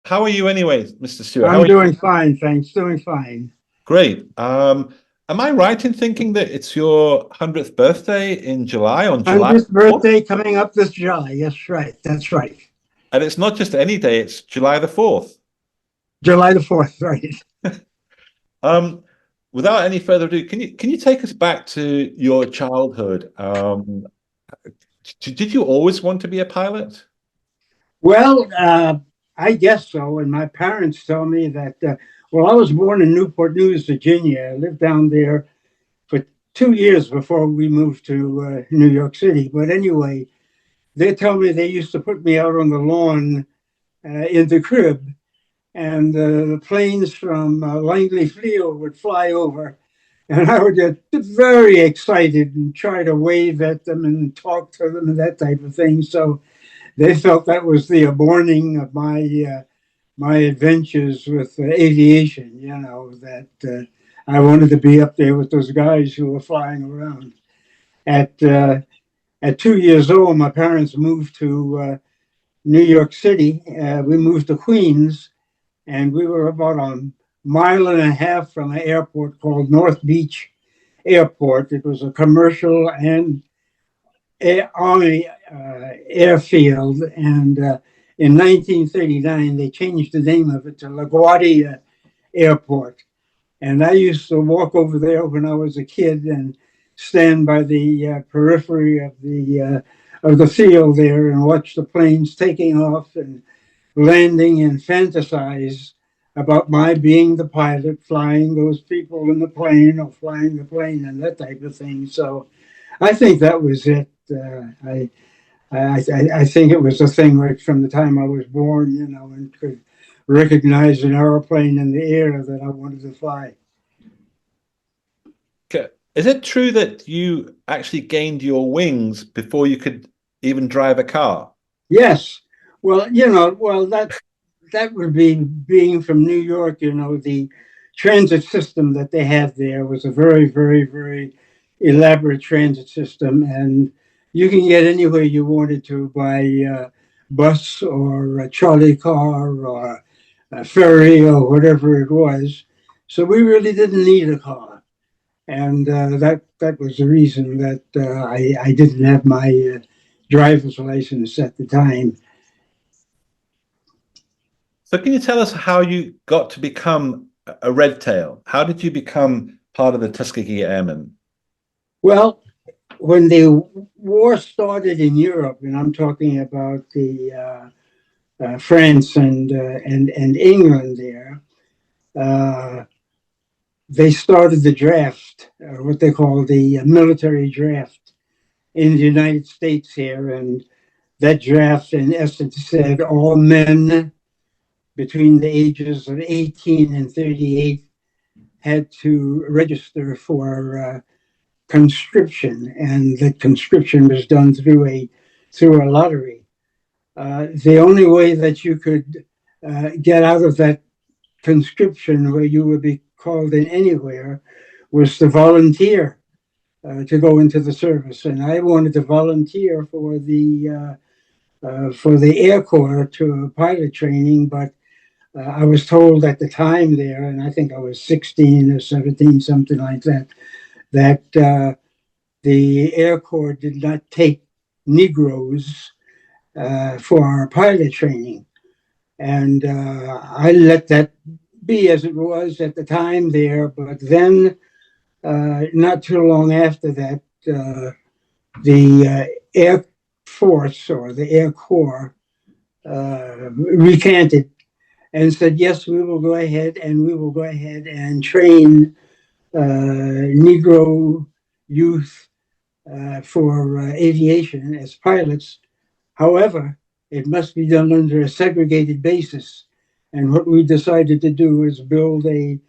How are you anyway, Mr. Stewart? How I'm are you? doing fine, thanks. Doing fine. Great. Am I right in thinking that it's your 100th birthday in July, on July 100th 4th? birthday coming up this July. Yes, right. That's right. And it's not just any day, it's July the 4th. July the 4th, right. Um, Without any further ado, can you take us back to your childhood? Did you always want to be a pilot? Well, I guess so. And my parents tell me that, well, I was born in Newport News, Virginia. I lived down there for 2 years before we moved to New York City. But anyway, they tell me they used to put me out on the lawn in the crib, and the planes from Langley Field would fly over, and I would get very excited and try to wave at them and talk to them and that type of thing. So they felt that was the morning of my adventures with aviation. You know that I wanted to be up there with those guys who were flying around. At uh, at 2 years old, my parents moved to New York City. We moved to Queens, and we were about a mile and a half from an airport called North Beach Airport. It was a commercial and Army airfield, and in 1939 they changed the name of it to LaGuardia Airport. And I used to walk over there when I was a kid and stand by the periphery of the field there and watch the planes taking off and landing and fantasize about my being the pilot, flying those people in the plane or flying the plane and that type of thing. So I think that was it. I think it was a thing right from the time I was born, you know, and could recognize an airplane in the air that I wanted to fly. Okay. Is it true that you actually gained your wings before you could even drive a car? Yes. Well, you know, well that would be being from New York, you know, the transit system that they had there was a very, very, very elaborate transit system. And you can get anywhere you wanted to by bus or a trolley car or a ferry or whatever it was. So we really didn't need a car. And that was the reason that I didn't have my driver's license at the time. So can you tell us how you got to become a red tail? How did you become part of the Tuskegee Airmen? Well, when the war started in Europe, and I'm talking about the France and England there, uh, they started the draft, what they call the military draft in the United States here, and that draft, in essence, said all men between the ages of 18 and 38 had to register for conscription, and that conscription was done through a lottery. The only way that you could get out of that conscription, where you would be called in anywhere, was to volunteer to go into the service. And I wanted to volunteer for the Air Corps to pilot training, but I was told at the time there, and I think I was 16 or 17, something like that, that the Air Corps did not take Negroes for our pilot training. And I let that be as it was at the time there. But then, not too long after that, the Air Force or the Air Corps recanted and said, yes, we will go ahead and train Negro youth for aviation as pilots. However, it must be done under a segregated basis. And what we decided to do is build a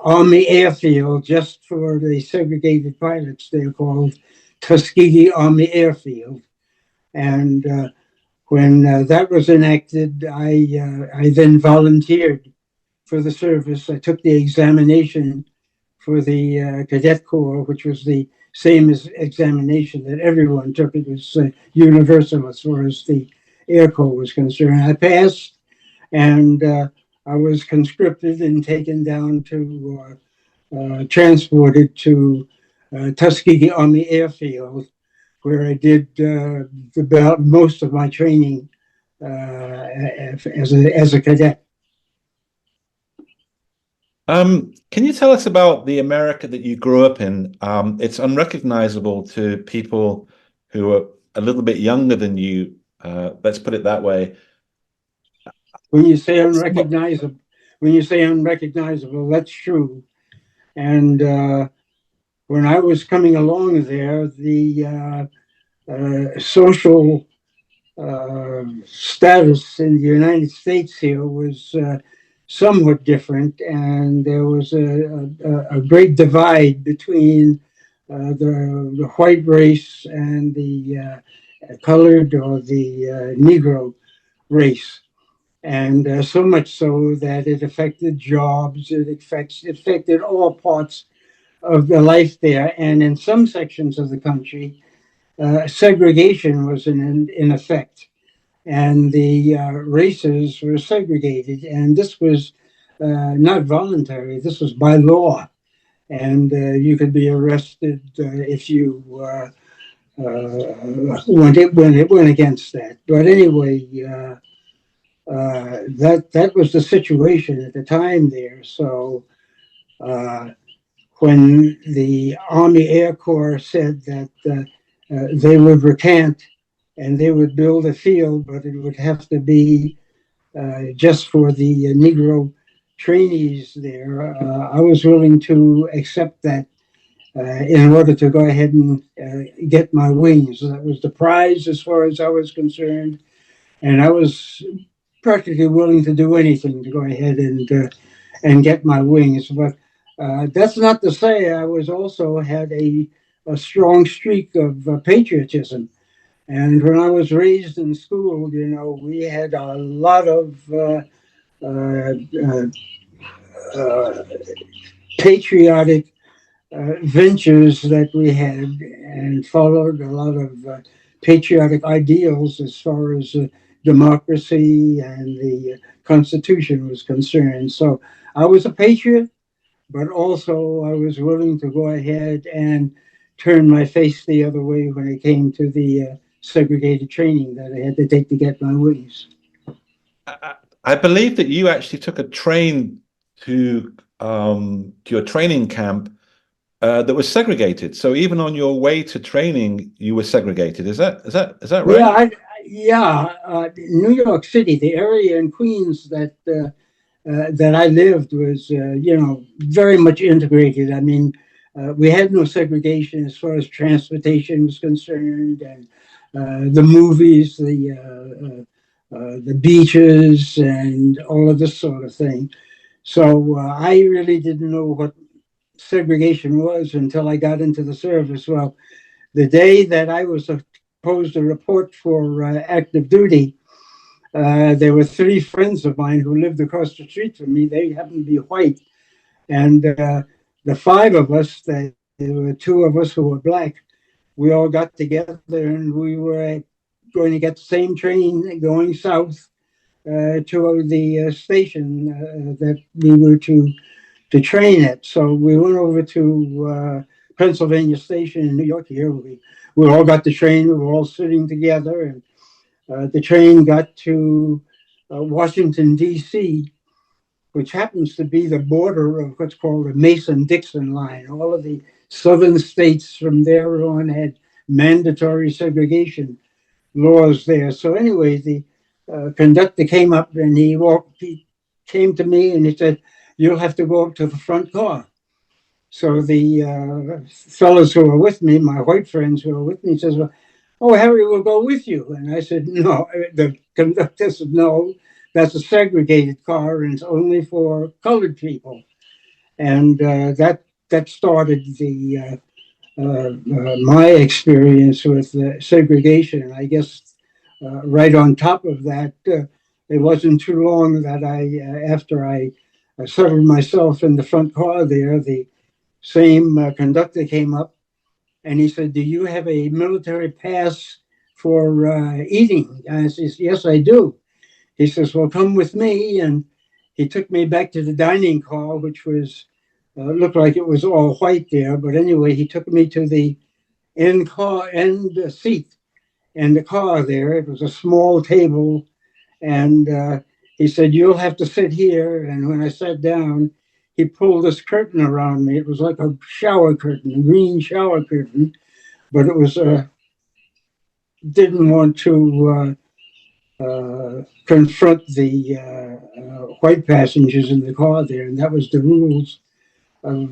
Army airfield just for the segregated pilots. They're called Tuskegee Army Airfield. And when that was enacted, I then volunteered for the service. I took the examination for the Cadet Corps, which was the same as examination that everyone took. It was universal as far as the Air Corps was concerned. I passed, And I was conscripted and taken down to, transported to Tuskegee Army Airfield, where I did about most of my training as a cadet. Can you tell us about the America that you grew up in? It's unrecognizable to people who are a little bit younger than you. Let's put it that way. When you say unrecognizable, that's true. And when I was coming along there, the social status in the United States here was somewhat different, and there was a great divide between the white race and the colored or the Negro race. And so much so that it affected jobs, it affected all parts of the life there. And in some sections of the country, segregation was in effect, and the races were segregated. And this was not voluntary, this was by law. And you could be arrested if you went against that. But anyway, that was the situation at the time there. So when the Army Air Corps said that they would recant and they would build a field, but it would have to be just for the Negro trainees there, I was willing to accept that in order to go ahead and get my wings. That was the prize as far as I was concerned. And I was practically willing to do anything to go ahead and get my wings. But that's not to say I was also had a strong streak of patriotism. And when I was raised in school, you know, we had a lot of patriotic ventures that we had, and followed a lot of patriotic ideals as far as democracy and the Constitution was concerned. So I was a patriot, but also I was willing to go ahead and turn my face the other way when it came to the segregated training that I had to take to get my wings. I believe that you actually took a train to your training camp that was segregated. So even on your way to training, you were segregated. Is that right? New York City, the area in Queens that I lived was, very much integrated. I mean, we had no segregation as far as transportation was concerned, and the movies, the beaches, and all of this sort of thing. So I really didn't know what segregation was until I got into the service. Well, the day that I was supposed to report for active duty, there were three friends of mine who lived across the street from me. They happened to be white. And the five of us, there were two of us who were black, we all got together and we were going to get the same train going south to the station that we were to train at. So we went over to Pennsylvania Station in New York here. We all got the train. We were all sitting together, and the train got to Washington, D.C., which happens to be the border of what's called the Mason-Dixon line. All of the southern states from there on had mandatory segregation laws there. So anyway, the conductor came up and he came to me and he said, "You'll have to go up to the front car." So the fellows who were with me, my white friends who were with me, says, "Well, oh, Harry will go with you." And I said, "No." The conductor said, "No, that's a segregated car and it's only for colored people." And that started the my experience with segregation. I guess right on top of that, it wasn't too long that after I settled myself in the front car there, the same conductor came up and he said, "Do you have a military pass for eating?" And I said, "Yes, I do." he says, well, come with me. And he took me back to the dining car, which was, looked like it was all white there. But anyway, he took me to the end seat in the car there. It was a small table. And he said, you'll have to sit here. And when I sat down, he pulled this curtain around me. It was like a shower curtain, a green shower curtain. But it was, didn't want to confront the white passengers in the car there. And that was the rules of,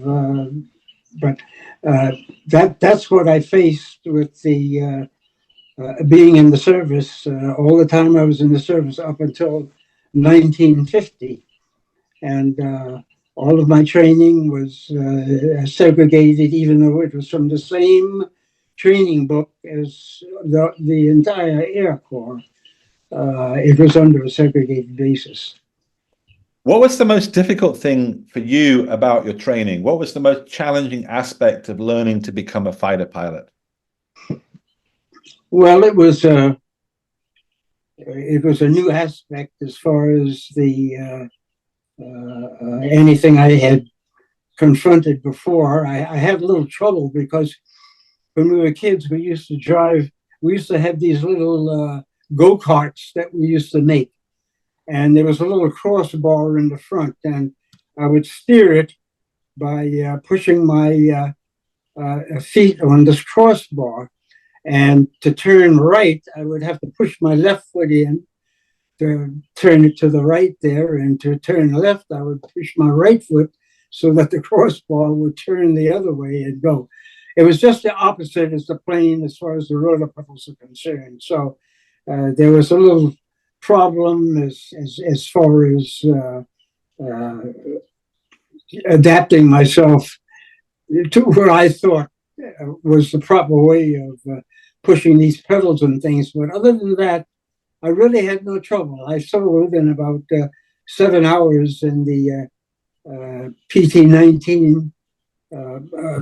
that's what I faced with the being in the service all the time I was in the service up until 1950. And all of my training was segregated, even though it was from the same training book as the entire Air Corps. It was under a segregated basis. What was the most difficult thing for you about your training? What was the most challenging aspect of learning to become a fighter pilot? Well, it was a new aspect as far as the anything I had confronted before. I had a little trouble because when we were kids, we used to have these little go-karts that we used to make. And there was a little crossbar in the front, and I would steer it by pushing my feet on this crossbar. And to turn right, I would have to push my left foot in to turn it to the right there. And to turn left, I would push my right foot so that the crossbar would turn the other way and go. It was just the opposite as the plane as far as the rotor pedals are concerned. So there was a little problem as far as adapting myself to what I thought was the proper way of pushing these pedals and things. But other than that, I really had no trouble. I soloed in about 7 hours in the PT-19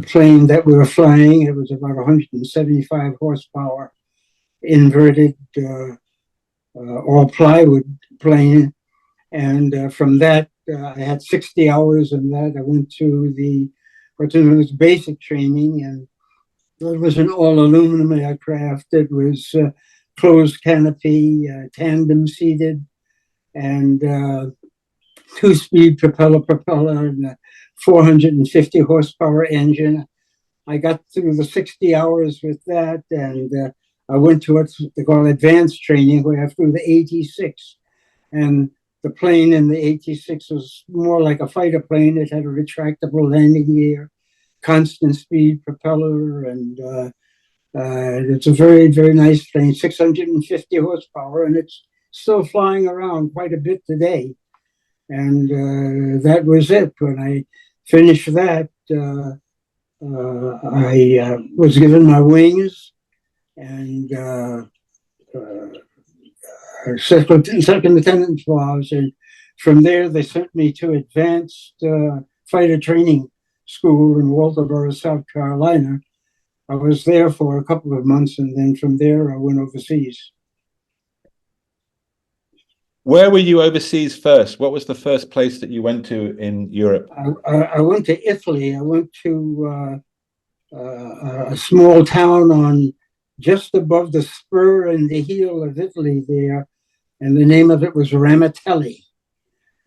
plane that we were flying. It was about 175 horsepower, inverted, all plywood plane. And from that, I had 60 hours in that. I went to what's known as basic training, and it was an all aluminum aircraft. It was closed canopy, tandem seated, and two-speed propeller, and a 450 horsepower engine. I got through the 60 hours with that, and I went to what they call advanced training, where I flew the AT-6. And the plane in the AT-6 was more like a fighter plane. It had a retractable landing gear, constant speed propeller, and it's a very, very nice plane, 650 horsepower, and it's still flying around quite a bit today. And that was it. When I finished that, I was given my wings and second lieutenant class, and from there they sent me to advanced fighter training school in Walterboro, South Carolina. I was there for a couple of months, and then from there I went overseas. Where were you overseas first? What was the first place that you went to in Europe? I went to Italy. I went to a small town on just above the spur and the heel of Italy there, and the name of it was Ramatelli.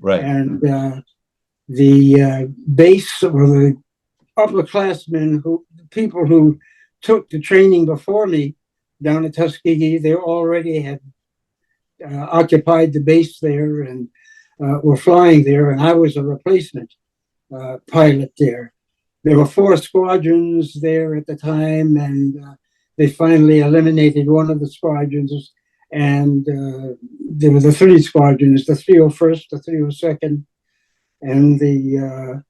Right. And the base, or the upperclassmen, people who took the training before me down at Tuskegee, they already had occupied the base there and were flying there, and I was a replacement pilot there. There were 4 squadrons there at the time, and they finally eliminated one of the squadrons, and there were the 3 squadrons, the 301st, the 302nd, and the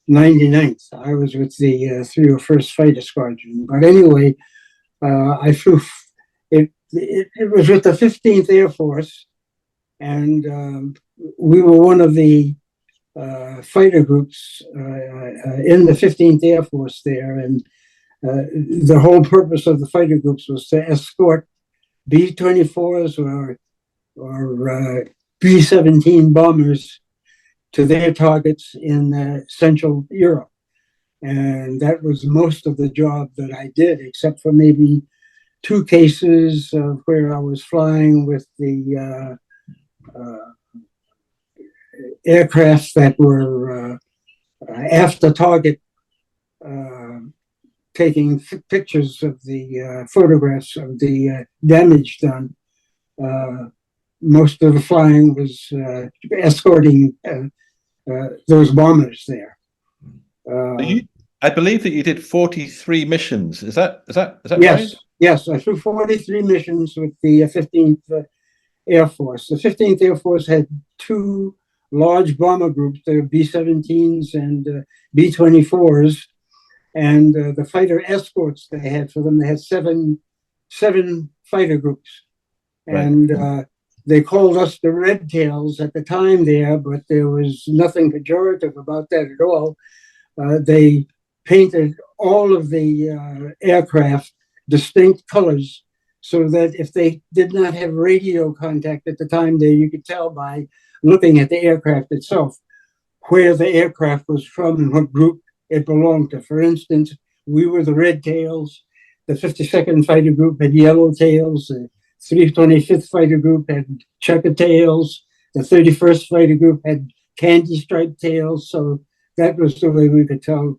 99th. I was with the 301st Fighter Squadron. But anyway, I flew, it was with the 15th Air Force, and we were one of the fighter groups in the 15th Air Force there. And the whole purpose of the fighter groups was to escort B-24s or B-17 bombers to their targets in Central Europe. And that was most of the job that I did, except for maybe 2 cases where I was flying with the aircraft that were after target, taking pictures of the photographs of the damage done. Most of the flying was escorting those bombers there. I believe that you did 43 missions. Is that Yes, right? yes. I flew 43 missions with the 15th Air Force. The 15th Air Force had 2 large bomber groups, the B-17s and B-24s, and the fighter escorts they had for them. They had seven fighter groups, and they called us the Red Tails at the time there, but there was nothing pejorative about that at all. They painted all of the aircraft distinct colors so that if they did not have radio contact at the time there, you could tell by looking at the aircraft itself where the aircraft was from and what group it belonged to. For instance, we were the Red Tails, the 52nd Fighter Group had yellow tails, the 325th Fighter Group had checkered tails, the 31st Fighter Group had candy striped tails. So that was the way we could tell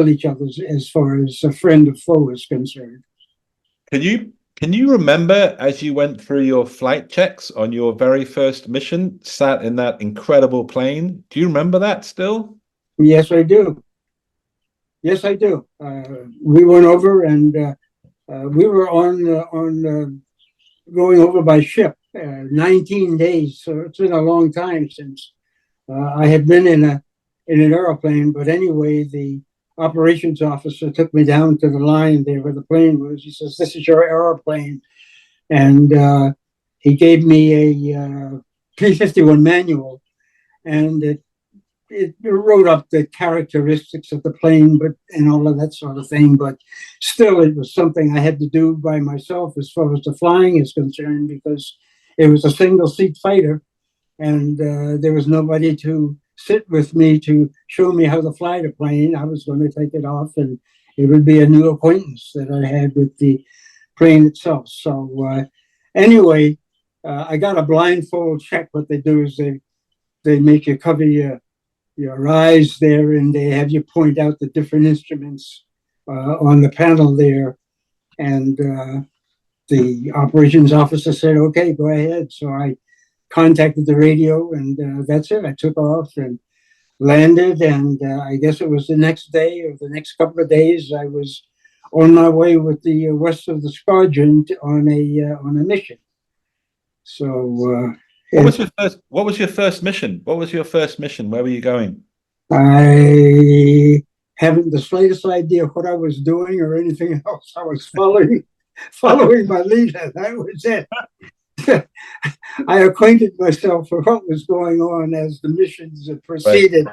each other as far as a friend or foe is concerned. Can you remember, as you went through your flight checks on your very first mission, sat in that incredible plane? Do you remember that still? Yes, I do. Yes, I do. We went over and we were on going over by ship, 19 days. So it's been a long time since I had been in an airplane. But anyway, the operations officer took me down to the line there where the plane was. He says, "This is your airplane." And he gave me a P-51 manual, and it wrote up the characteristics of the plane, but and all of that sort of thing. But still, it was something I had to do by myself as far as the flying is concerned, because it was a single seat fighter, and there was nobody to sit with me to show me how to fly the plane. I was going to take it off, and it would be a new acquaintance that I had with the plane itself. So anyway, I got a blindfold check. What they do is they make you cover your eyes there, and they have you point out the different instruments on the panel there. And the operations officer said, "Okay, go ahead." So I contacted the radio, and that's it. I took off and landed, and I guess it was the next day or the next couple of days, I was on my way with the rest of the squadron on a mission. So What was your first mission? What was your first mission? Where were you going? I haven't the slightest idea what I was doing or anything else. I was following my leader. That was it. I acquainted myself with what was going on as the missions proceeded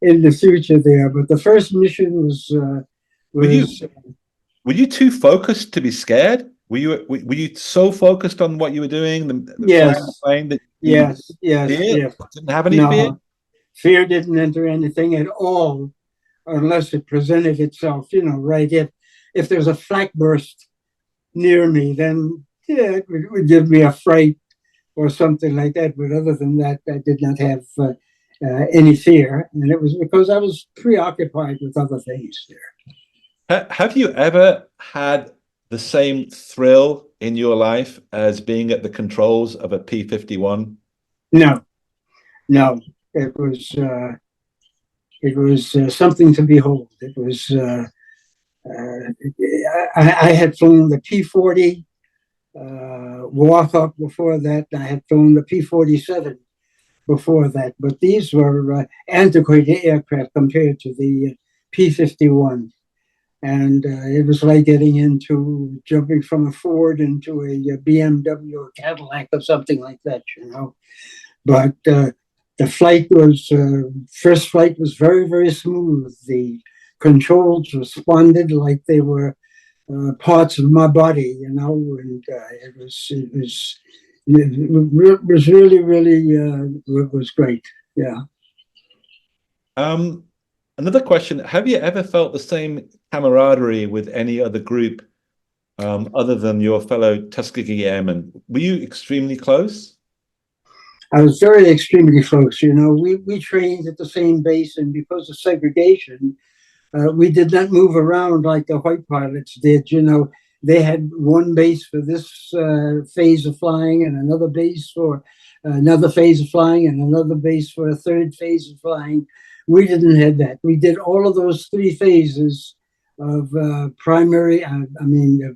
in the future there. But the first mission was were you too focused to be scared? Were you so focused on what you were doing, the yes, plane that yes. didn't have any fear? Fear didn't enter anything at all unless it presented itself. Right? If there's a flak burst near me, then yeah, it would give me a fright or something like that. But other than that, I did not have any fear, and it was because I was preoccupied with other things there. Have you ever had the same thrill in your life as being at the controls of a P-51? No. It was something to behold. It was. I had flown the P-40 Warthog before that. I had flown the P-47 before that, but these were antiquated aircraft compared to the P-51. And it was like jumping from a Ford into a BMW or Cadillac or something like that, But the first flight was very, very smooth. The controls responded like they were parts of my body, and It was really, really, it was great. Yeah. Another question: have you ever felt the same camaraderie with any other group other than your fellow Tuskegee Airmen? Were you extremely close? I was very extremely close. We trained at the same base, and because of segregation, we did not move around like the white pilots did. They had one base for this phase of flying, and another base for another phase of flying, and another base for a third phase of flying. We didn't have that. We did all of those three phases of primary,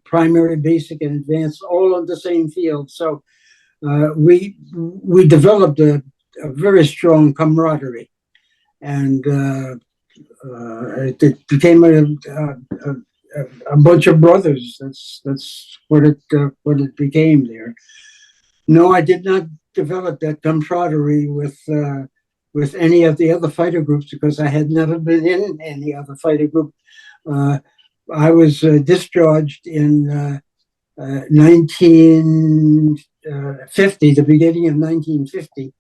primary, basic, and advanced, all on the same field. So we developed a very strong camaraderie, and it became a bunch of brothers. That's what it became there. No, I did not develop that camaraderie with any of the other fighter groups because I had never been in any other fighter group. I was discharged in 1950, the beginning of 1950.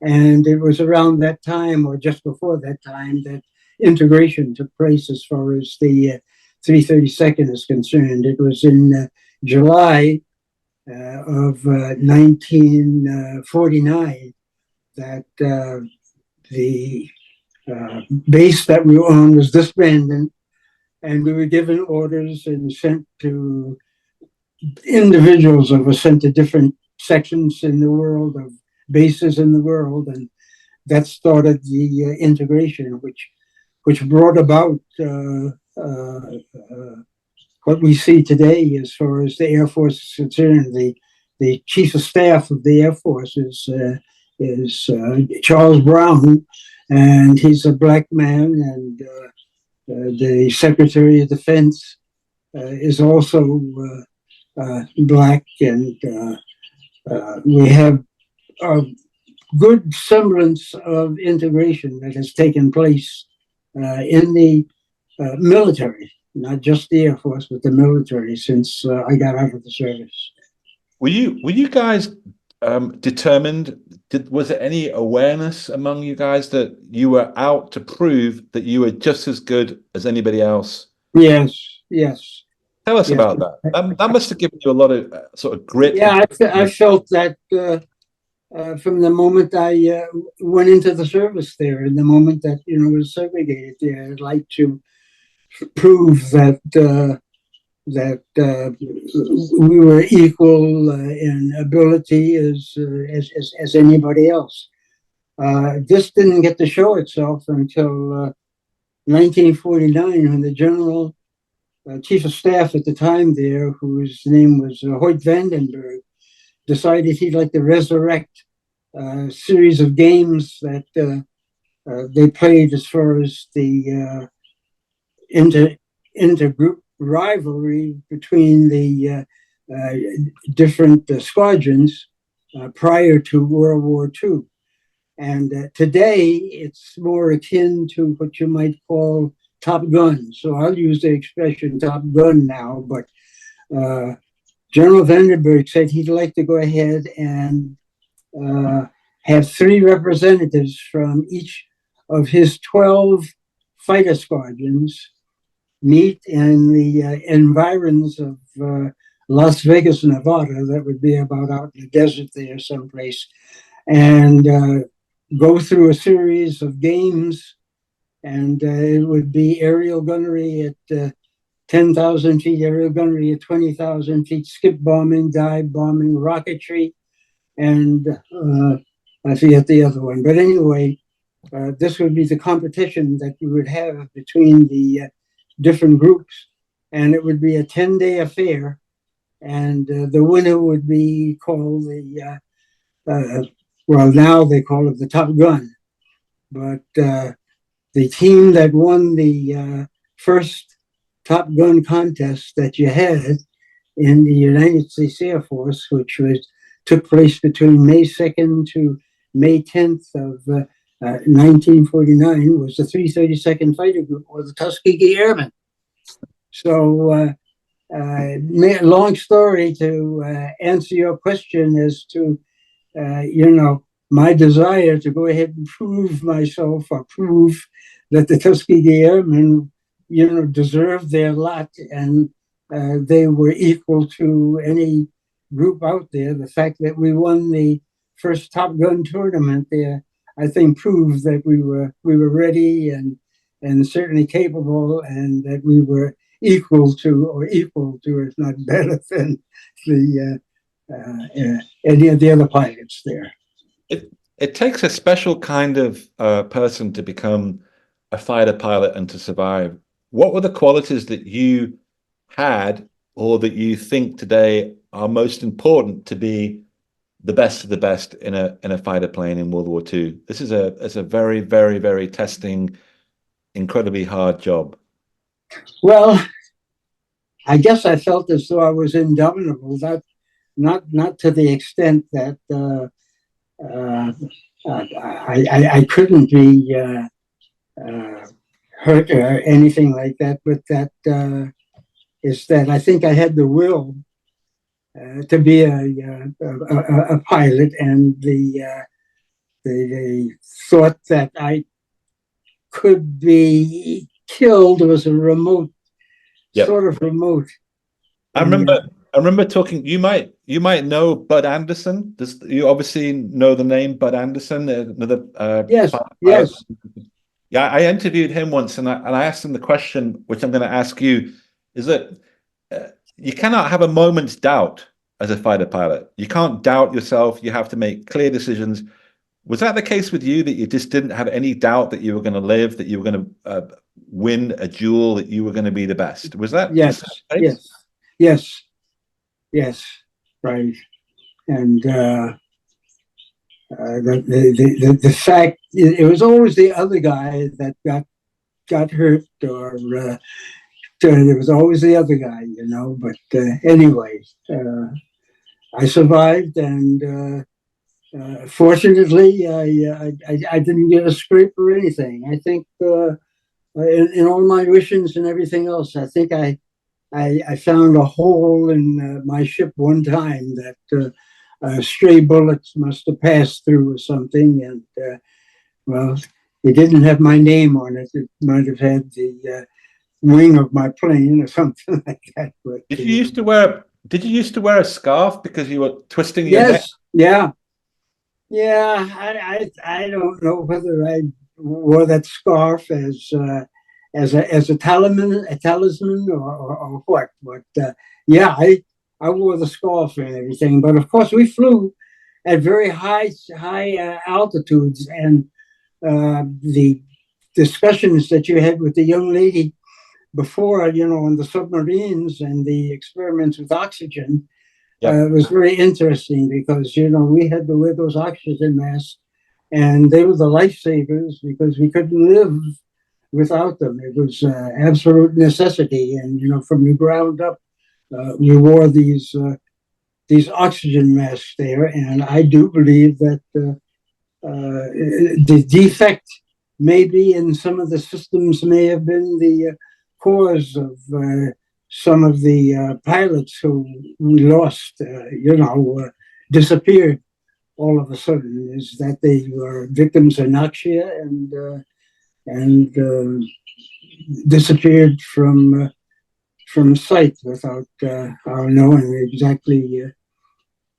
And it was around that time, or just before that time, that integration took place as far as the 332nd is concerned. It was in July of 1949 that the base that we were on was disbanded, and we were given orders and sent to individuals that were sent to different sections in the world, of bases in the world, and that started the integration, which brought about what we see today as far as the Air Force is concerned. The Chief of Staff of the Air Force is Charles Brown, and he's a black man, and the Secretary of Defense is also black, and we have a good semblance of integration that has taken place in the military, not just the Air Force, but the military since I got out of the service. Were you guys determined? Was there any awareness among you guys that you were out to prove that you were just as good as anybody else? Yes. Tell us Yes. about that. That must have given you a lot of sort of grit. Yeah, I felt that from the moment I went into the service there, and the moment that it was segregated there. I'd like to prove that we were equal in ability as anybody else. This didn't get to show itself until 1949, when the General Chief of Staff at the time there, whose name was Hoyt Vandenberg, decided he'd like to resurrect a series of games that they played as far as the intergroup rivalry between the different squadrons prior to World War II. And today, it's more akin to what you might call Top Gun. So I'll use the expression Top Gun now, but General Vandenberg said he'd like to go ahead and have 3 representatives from each of his 12 fighter squadrons meet in the environs of Las Vegas, Nevada. That would be about out in the desert there someplace. And go through a series of games, and it would be aerial gunnery at 10,000 feet, aerial gunnery at 20,000 feet, skip bombing, dive bombing, rocketry, and I forget the other one. But anyway, this would be the competition that we would have between the different groups, and it would be a 10-day affair, and the winner would be called the well, now they call it the Top Gun, but the team that won the first Top Gun contest that you had in the United States Air Force, which took place between May 2nd to May 10th of 1949, was the 332nd Fighter Group, or the Tuskegee Airmen. So long story to answer your question as to, my desire to go ahead and prove myself or prove that the Tuskegee Airmen, deserved their lot and they were equal to any group out there. The fact that we won the first Top Gun tournament there, I think, proved that we were ready and certainly capable, and that we were equal to, if not better than, the any of the other pilots there. It takes a special kind of person to become a fighter pilot and to survive. What were the qualities that you had, or that you think today are most important to be the best of the best in a fighter plane in World War II? This is a very, very, very testing, incredibly hard job. Well, I guess I felt as though I was indomitable. Not to the extent that I couldn't be hurt or anything like that, but that is that I think I had the will to be a pilot, and the thought that I could be killed was a remote, sort of remote. I remember talking. You might know Bud Anderson. You obviously know the name Bud Anderson. Another yes. Yeah, I interviewed him once, and I asked him the question, which I'm going to ask you, is that you cannot have a moment's doubt as a fighter pilot. You can't doubt yourself. You have to make clear decisions. Was that the case with you, that you just didn't have any doubt that you were going to live, that you were going to win a duel, that you were going to be the best? Was that? Yes, right. And the fact, it was always the other guy that got hurt, or it was always the other guy, But anyway, I survived, and fortunately, I didn't get a scrape or anything. I think in all my missions and everything else, I think I found a hole in my ship one time that stray bullets must have passed through or something, and well, it didn't have my name on it. It might have had the wing of my plane or something like that. But Did you used to wear a scarf because you were twisting your neck? Yes, yeah. I don't know whether I wore that scarf as a talisman or what. But yeah, I wore the scarf and everything. But of course, we flew at very high altitudes, and the discussions that you had with the young lady before, on the submarines and the experiments with oxygen, was very interesting, because, we had to wear those oxygen masks, and they were the lifesavers, because we couldn't live without them. It was absolute necessity. And, from the ground up, we wore these oxygen masks there. And I do believe that the defect maybe in some of the systems may have been the cause of some of the pilots who we lost, disappeared all of a sudden, is that they were victims of anoxia and disappeared from sight without our knowing exactly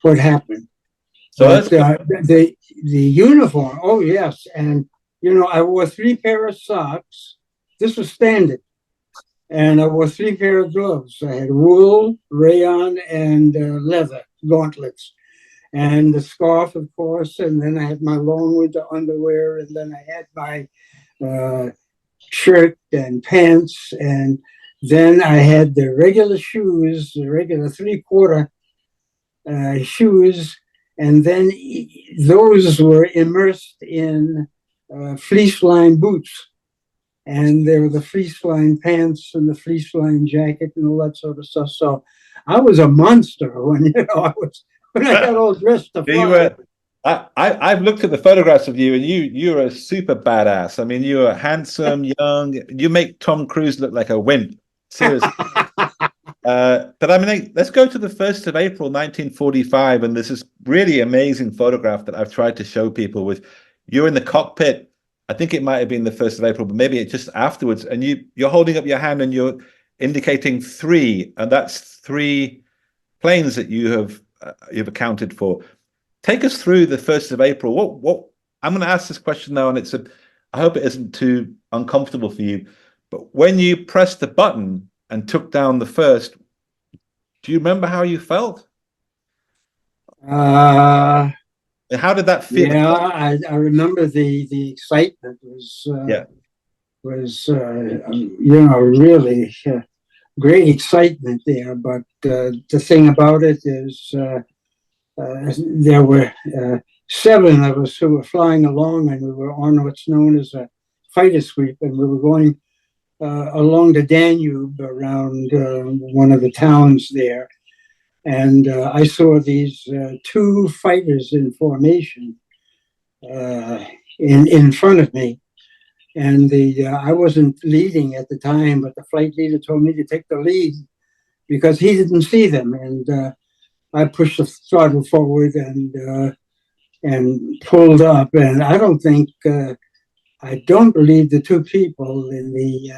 what happened. So the uniform, oh yes, and I wore 3 pairs of socks. This was standard. And I wore 3 pairs of gloves. I had wool, rayon, and leather gauntlets, and the scarf, of course. And then I had my long winter underwear, and then I had my shirt and pants, and then I had the regular shoes, the regular 3/4 shoes, and then those were immersed in fleece-lined boots. And there were the fleece-lined pants and the fleece-lined jacket and all that sort of stuff. So I was a monster when I got all dressed to fly. I've looked at the photographs of you, and you're a super badass. I mean, you are handsome, young. You make Tom Cruise look like a wimp. Seriously. But I mean, let's go to the 1st of April, 1945, and there's this really amazing photograph that I've tried to show people with you're in the cockpit. I think it might have been the 1st of April, but maybe it's just afterwards, and you're holding up your hand and you're indicating 3, and that's 3 planes that you've accounted for. Take us through the 1st of April. What I'm going to ask this question now, and I hope it isn't too uncomfortable for you, but when you pressed the button and took down the first, do you remember how you felt? Uh, And how did that feel? yeah, I remember the excitement Yeah, really great excitement there. But the thing about it is there were 7 of us who were flying along, and we were on what's known as a fighter sweep, and we were going along the Danube around one of the towns there. And I saw these 2 fighters in formation in front of me. And I wasn't leading at the time, but the flight leader told me to take the lead because he didn't see them. And I pushed the throttle forward and pulled up. And I don't believe the 2 people in the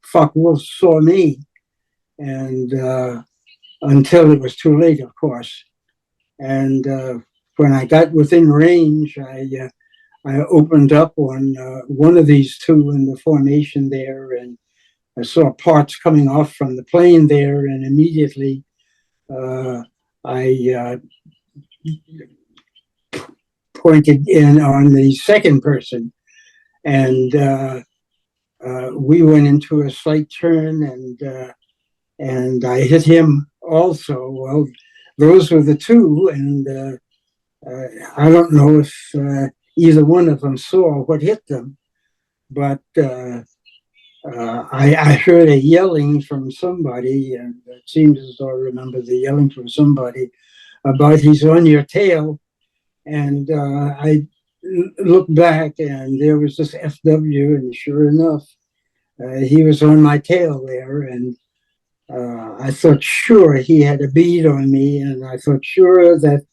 Focke-Wulf saw me, and until it was too late, of course. And when I got within range, I opened up on one of these 2 in the formation there, and I saw parts coming off from the plane there, and immediately I pointed in on the second person, and we went into a slight turn, and I hit him also. Well, those were the 2, and I don't know if either one of them saw what hit them, but I heard a yelling from somebody, and it seems as though I remember the yelling from somebody about he's on your tail. And I looked back, and there was this FW, and sure enough, he was on my tail there. And I thought sure he had a bead on me, and I thought sure that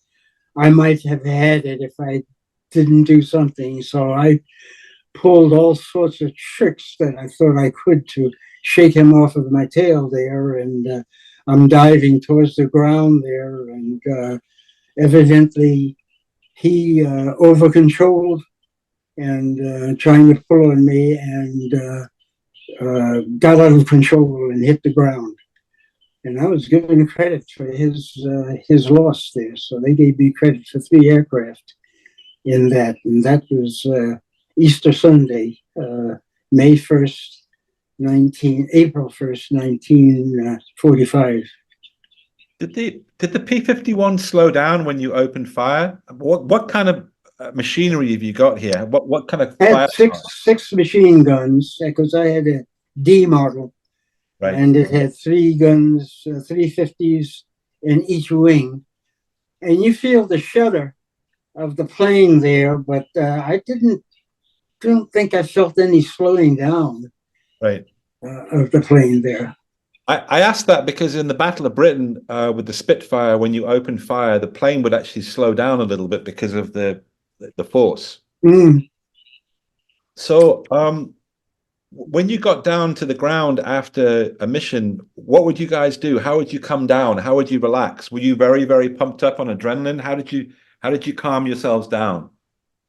I might have had it if I didn't do something. So I pulled all sorts of tricks that I thought I could to shake him off of my tail there. And I'm diving towards the ground there, and evidently he over controlled and trying to pull on me, and got out of control and hit the ground. And I was given credit for his loss there. So they gave me credit for 3 aircraft in that. And that was Easter Sunday, May 1st, April 1st, 1945. Did the P-51 slow down when you opened fire? What kind of machinery have you got here? What kind of I fire? had six machine guns because I had a D model. Right. And it had 3 guns, 350s in each wing. And you feel the shudder of the plane there, but I don't think I felt any slowing down Right. of the plane there. I asked that because in the Battle of Britain with the Spitfire, when you opened fire, the plane would actually slow down a little bit because of the force. Mm. So when you got down to the ground after a mission, what would you guys do? How would you come down? How would you relax? Were you very, very pumped up on adrenaline? How did you calm yourselves down?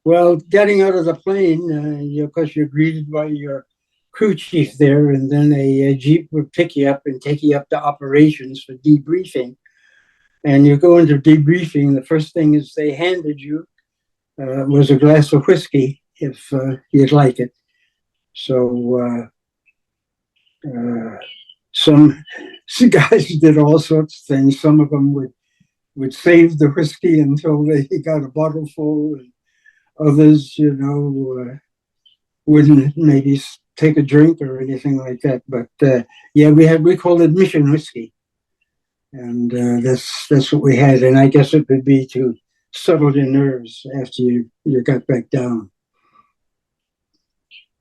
Well, getting out of the plane, of course, you're greeted by your crew chief there, and then a Jeep would pick you up and take you up to operations for debriefing. And you go into debriefing, the first thing is they handed you was a glass of whiskey if you'd like it. So some guys did all sorts of things. Some of them would save the whiskey until they got a bottle full, and others, wouldn't maybe take a drink or anything like that. But yeah, we called it mission whiskey, and that's what we had. And I guess it would be to settle your nerves after you got back down.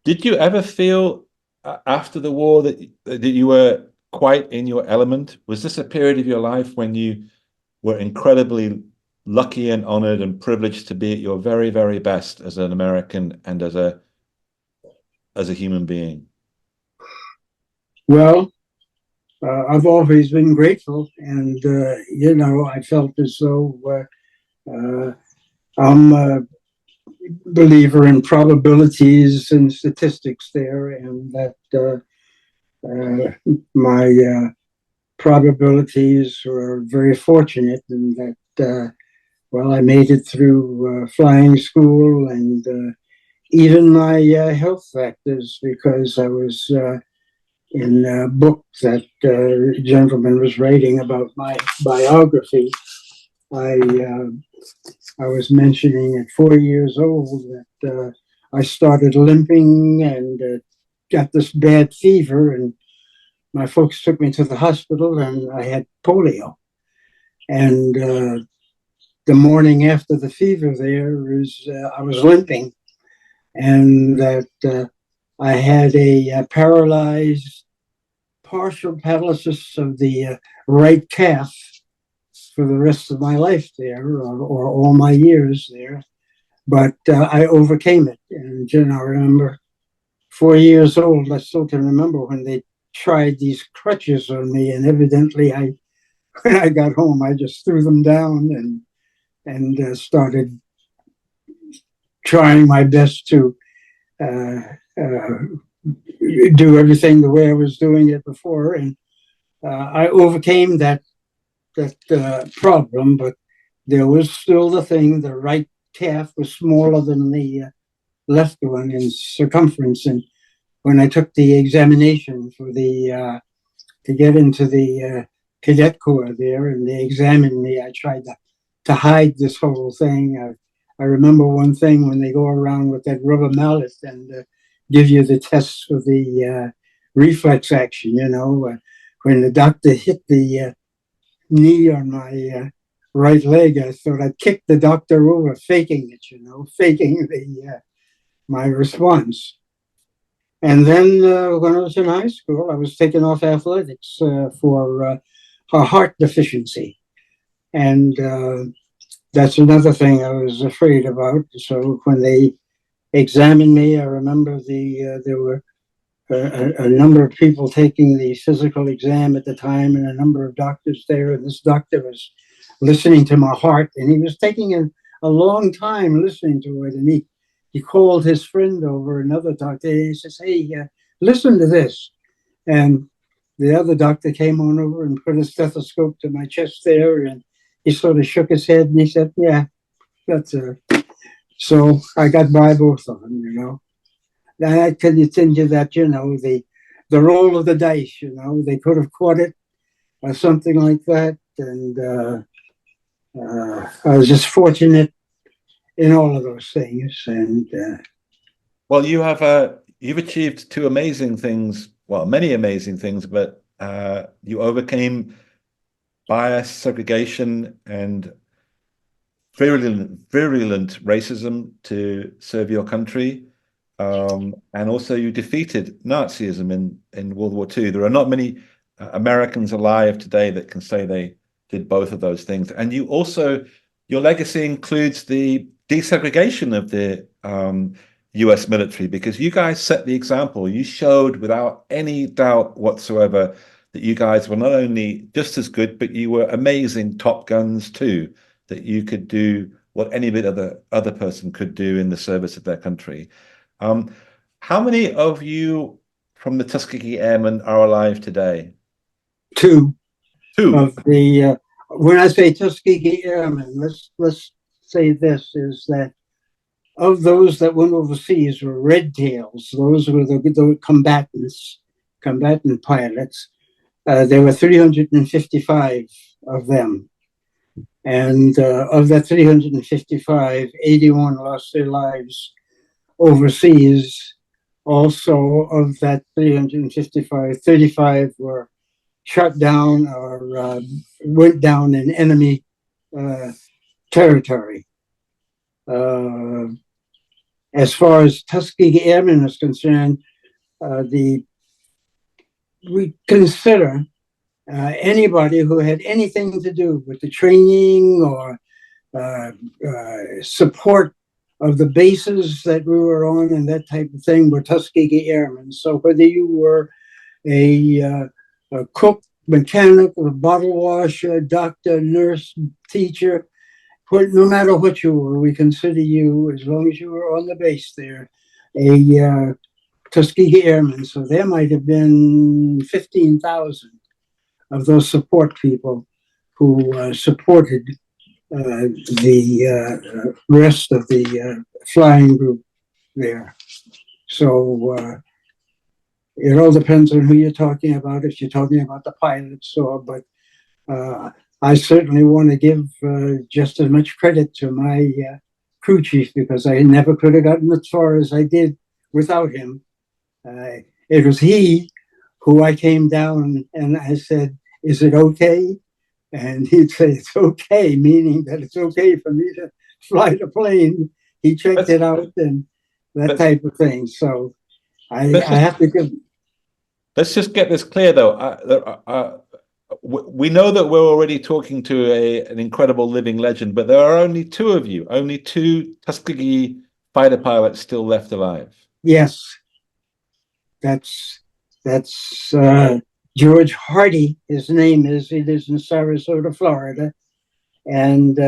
Did you ever feel after the war that you were quite in your element? Was this a period of your life when you were incredibly lucky and honored and privileged to be at your very, very best as an American and as a human being? Well, I've always been grateful, and I felt as though I'm a believer in probabilities and statistics there, and that my probabilities were very fortunate, and that I made it through flying school and even my health factors, because I was in a book that a gentleman was writing about my biography. I I was mentioning at 4 years old that I started limping and got this bad fever, and my folks took me to the hospital, and I had polio. And the morning after the fever, I was limping, and that I had a paralyzed partial paralysis of the right calf for the rest of my life there, or all my years there. But I overcame it. And I remember 4 years old, I still can remember when they tried these crutches on me, and evidently when I got home, I just threw them down and started trying my best to uh, uh, do everything the way I was doing it before. And I overcame that problem, but there was still the thing. The right calf was smaller than the left one in circumference. And when I took the examination for the to get into the cadet corps there, and they examined me, I tried to hide this whole thing. I remember one thing when they go around with that rubber mallet and give you the tests for the reflex action, when the doctor hit the knee on my right leg, I thought I'd kick the doctor over, faking it, faking my response. And then when I was in high school, I was taken off athletics for a heart deficiency. And that's another thing I was afraid about. So when they examined me, I remember there were a number of people taking the physical exam at the time, and a number of doctors there. And this doctor was listening to my heart, and he was taking a long time listening to it. And he called his friend over, another doctor. He says, "Hey, listen to this." And the other doctor came on over and put a stethoscope to my chest there, and he sort of shook his head and he said, "Yeah, that's it." So I got by both of them, That can continue that, the roll of the dice, they could have caught it or something like that. And I was just fortunate in all of those things. And well, you've achieved two amazing things, well, many amazing things, but you overcame bias, segregation, and virulent racism to serve your country. And also you defeated Nazism in World War II. There are not many Americans alive today that can say they did both of those things. And your legacy includes the desegregation of the US military, because you guys set the example. You showed without any doubt whatsoever that you guys were not only just as good, but you were amazing Top Guns too, that you could do what any other person could do in the service of their country. How many of you from the Tuskegee Airmen are alive today? two Two. of the when I say Tuskegee Airmen, let's say this is that of those that went overseas were red tails. Those were the combatant pilots. There were 355 of them. And of that 355, 81 lost their lives overseas. Also, of that 355, 35 were shot down or went down in enemy territory. As far as Tuskegee Airmen is concerned, the we consider anybody who had anything to do with the training or support of the bases that we were on and that type of thing were Tuskegee Airmen. So whether you were a cook, mechanic, a bottle washer, doctor, nurse, teacher, no matter what you were, we consider you, as long as you were on the base there, a Tuskegee Airmen. So there might have been 15,000 of those support people who supported the rest of the flying group there. So it all depends on who you're talking about, if you're talking about the pilots but I certainly want to give just as much credit to my crew chief, because I never could have gotten as far as I did without him. It was he who I came down and I said, "Is it okay?" And he'd say, "It's okay," meaning that it's okay for me to fly the plane. He checked it out and that type of thing. So I have to give. Let's just get this clear, though. We know that we're already talking to an incredible living legend, but there are only two of you, only two Tuskegee fighter pilots still left alive. Yes, that's George Hardy. His name is. He lives in Sarasota, Florida, and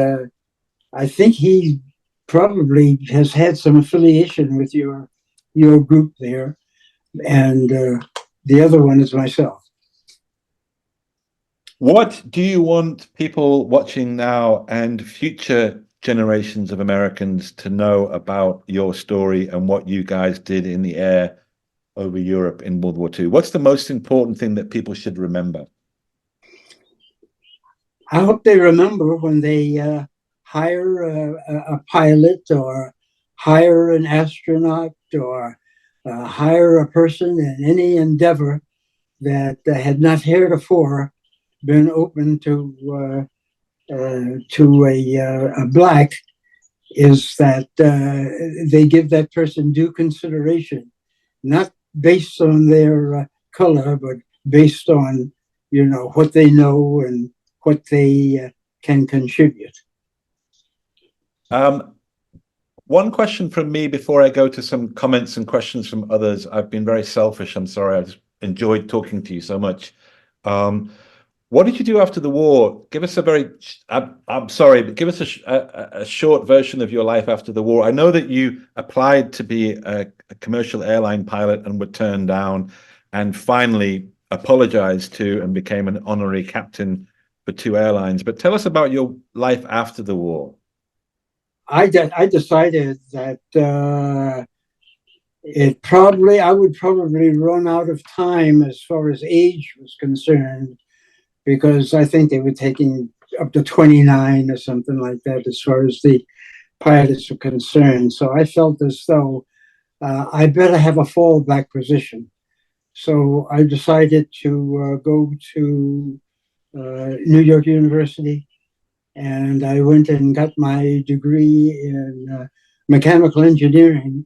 I think he probably has had some affiliation with your group there, and the other one is myself. What do you want people watching now and future generations of Americans to know about your story and what you guys did in the air over Europe in World War II? What's the most important thing that people should remember? I hope they remember when they hire a pilot or hire an astronaut or hire a person in any endeavor that had not heretofore been open to a black, is that they give that person due consideration, not based on their color, but based on what they know and what they can contribute. One question from me before I go to some comments and questions from others. I've been very selfish. I'm sorry. I've enjoyed talking to you so much. What did you do after the war? Give us a very, I'm sorry, but give us a short version of your life after the war. I know that you applied to be a commercial airline pilot and were turned down, and finally apologized to and became an honorary captain for 2 airlines. But tell us about your life after the war. I decided that I would probably run out of time as far as age was concerned, because I think they were taking up to 29 or something like that as far as the pilots were concerned. So I felt as though I better have a fallback position. So I decided to go to New York University, and I went and got my degree in mechanical engineering,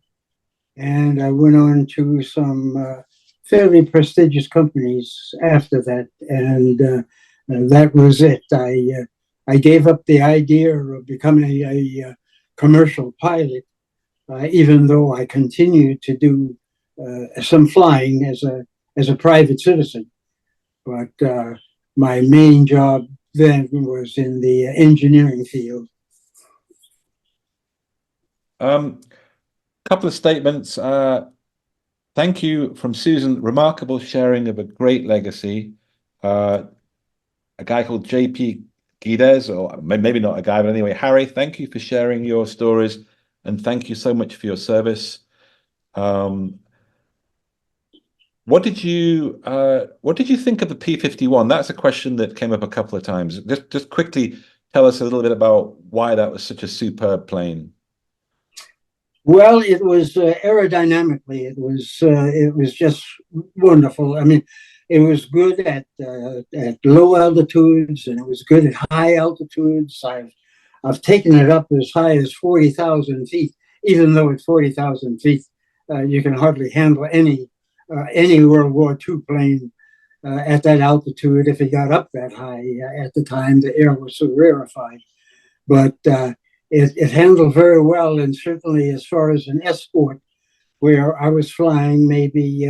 and I went on to some fairly prestigious companies after that, and that was it. I gave up the idea of becoming a commercial pilot, even though I continued to do some flying as a private citizen. But my main job then was in the engineering field. Couple of statements. Thank you from Susan. Remarkable sharing of a great legacy. A guy called JP Guides, or maybe not a guy, but anyway, Harry, thank you for sharing your stories, and thank you so much for your service. What did you think of the P-51? That's a question that came up a couple of times. Just quickly tell us a little bit about why that was such a superb plane. Well, it was aerodynamically, it was just wonderful. I mean, it was good at low altitudes, and it was good at high altitudes. I've taken it up as high as 40,000 feet, even though at 40,000 feet you can hardly handle any World War II plane at that altitude if it got up that high. At the time, the air was so rarefied. But it handled very well, and certainly as far as an escort, where I was flying maybe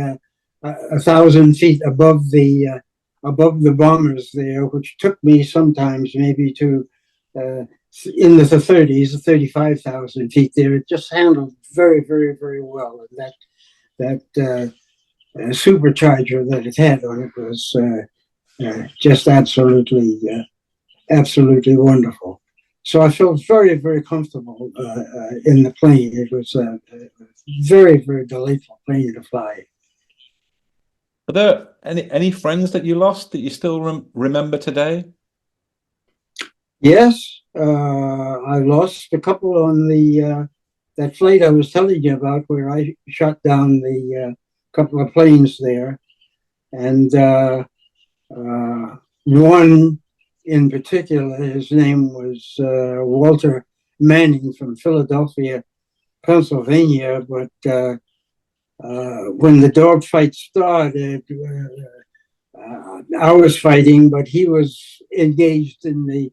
1,000 feet above the bombers there, which took me sometimes maybe to in the 30s, 35,000 feet there. It just handled very, very, very well. And that supercharger that it had on it was just absolutely wonderful. So I felt very, very comfortable in the plane. It was a very, very delightful plane to fly. Are there any friends that you lost that you still remember today? Yes, I lost a couple on the that flight I was telling you about, where I shot down the couple of planes there, and one in particular, his name was Walter Manning from Philadelphia, Pennsylvania. But when the dogfight started, I was fighting, but he was engaged in the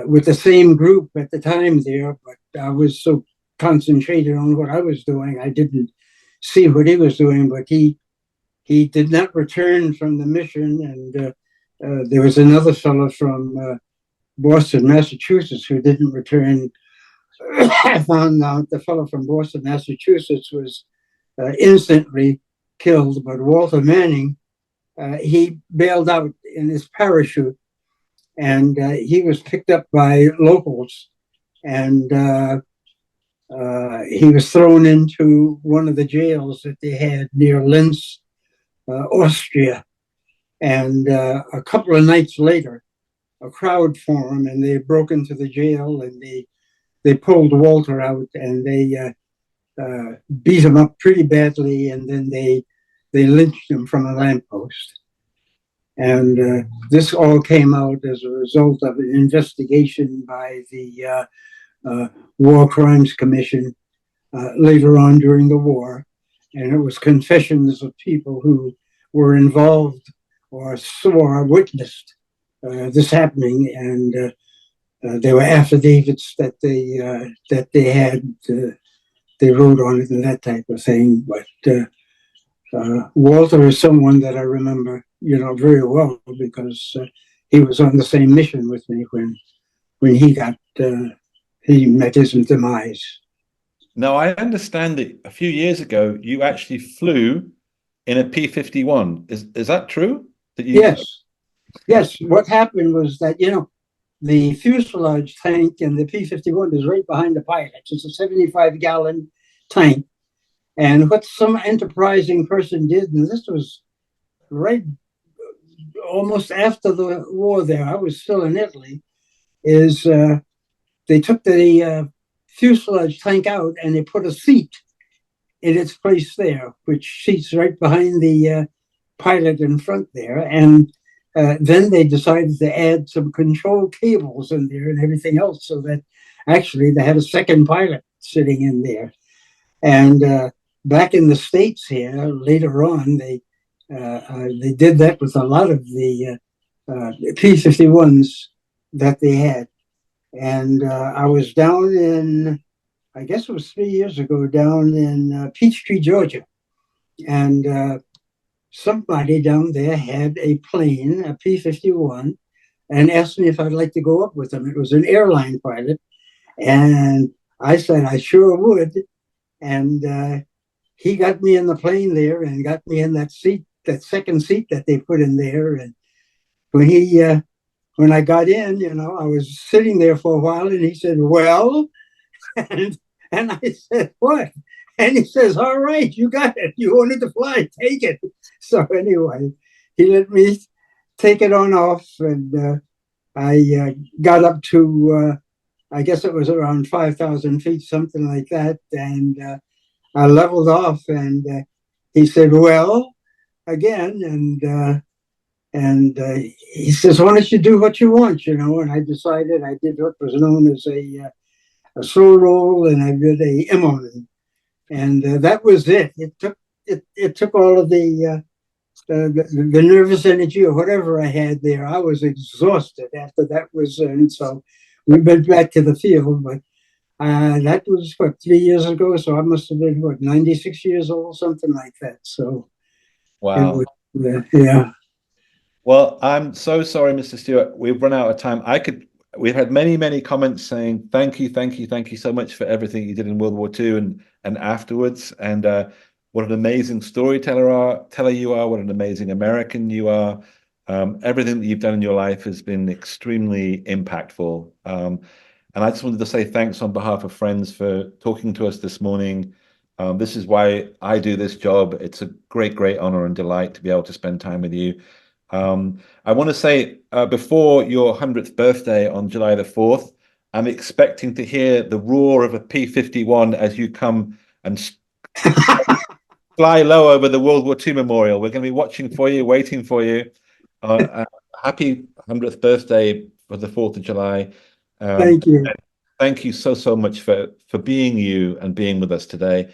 with the same group at the time there. But I was so concentrated on what I was doing, I didn't see what he was doing. But he did not return from the mission, and there was another fellow from Boston, Massachusetts, who didn't return. I found out the fellow from Boston, Massachusetts, was instantly killed, but Walter Manning, he bailed out in his parachute, and he was picked up by locals, and he was thrown into one of the jails that they had near Linz, Austria. And a couple of nights later, a crowd formed, and they broke into the jail, and they pulled Walter out, and they beat him up pretty badly, and then they lynched him from a lamppost. And this all came out as a result of an investigation by the War Crimes Commission later on during the war. And it was confessions of people who were involved or saw or witnessed this happening. And there were affidavits that they had, they wrote on it and that type of thing. But Walter is someone that I remember, very well, because he was on the same mission with me when he met his demise. Now, I understand that a few years ago you actually flew in a P-51. Is that true? Yes. What happened was that the fuselage tank in the P-51 is right behind the pilots. It's a 75-gallon tank. And what some enterprising person did, and this was right almost after the war there, I was still in Italy, is they took the fuselage tank out and they put a seat in its place there, which seats right behind the pilot in front there. And then they decided to add some control cables in there and everything else, so that actually they had a second pilot sitting in there. And back in the States here, later on, they did that with a lot of the P-51s that they had. And I was down in, I guess it was 3 years ago, down in Peachtree, Georgia. And somebody down there had a plane, a P-51, and asked me if I'd like to go up with them. It was an airline pilot. And I said I sure would. And he got me in the plane there and got me in that seat, that second seat that they put in there. And when I got in, I was sitting there for a while, and he said, "Well," and I said, "What?" And he says, "All right, you got it. You wanted to fly, take it." So anyway, he let me take it on off, and I got up to, I guess it was around 5,000 feet, something like that, and I leveled off, and he said, "Well," again, and he says, "Why don't you do what you want?" And I decided I did what was known as a slow roll, and I did a Immonen, and that was it. It took all of the the nervous energy or whatever I had there. I was exhausted after that was, and so we went back to the field. But that was what, 3 years ago. So I must have been what, 96 years old, something like that. So it Wow. was, yeah. Well, I'm so sorry, Mr. Stewart. We've run out of time. We've had many, many comments saying thank you, thank you, thank you so much for everything you did in World War II and afterwards. And what an amazing teller you are. What an amazing American you are. Everything that you've done in your life has been extremely impactful. And I just wanted to say thanks on behalf of friends for talking to us this morning. This is why I do this job. It's a great, great honor and delight to be able to spend time with you. I want to say before your 100th birthday on July the 4th, I'm expecting to hear the roar of a P-51 as you come and fly low over the World War II memorial. We're going to be watching for you, waiting for you. Happy 100th birthday for the 4th of July. Thank you. Thank you so, so much for being you and being with us today.